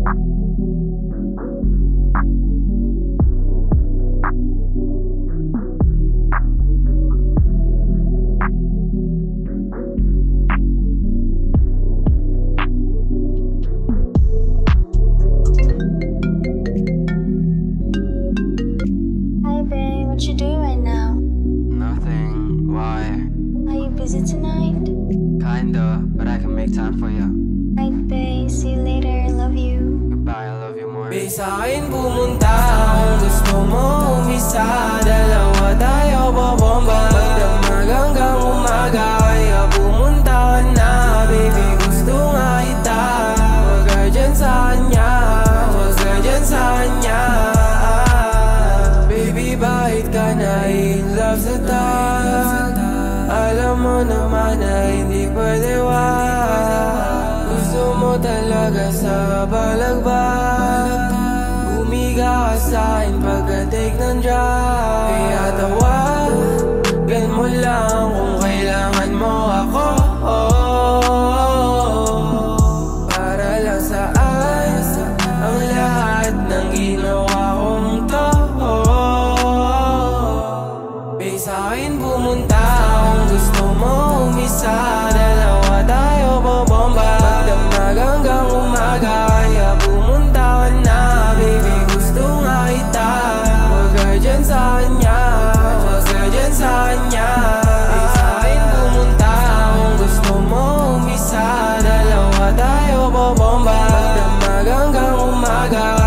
What you doing right now? Nothing. Why? Are you busy tonight? Kinda, but I can make time for you. Right, babe. See you later. Love you. Goodbye, I love you more. Babe, sa'kin pumunta kung gusto mo umisa. Dalawa tayo babomba magdamag hanggang umaga. Kaya pumunta ka na, baby, gusto nga kita. Huwag ka dyan sa kanya, huwag ka dyan sa kanya. Baby, bakit ka na in love sa tag? Alam mo naman na hindi pwede, gusto mo talaga sa balagbag. Bumiga ka sa'kin pagka-take ng drug. Kaya tawagan mo lang kung kailangan mo ako, para lang saan ang lahat ng ginawa kong to. Babe, sa'kin pumunta kung gusto mo umisa. Dalawa tayo babomba magdamag hanggang umaga. Kaya pumunta ka na, baby, gusto nga kita. Huwag ka dyan sa kanya, huwag ka dyan sa kanya. Babe, sa'kin pumunta kung gusto mo umisa. Dalawa tayo babomba magdamag hanggang umaga.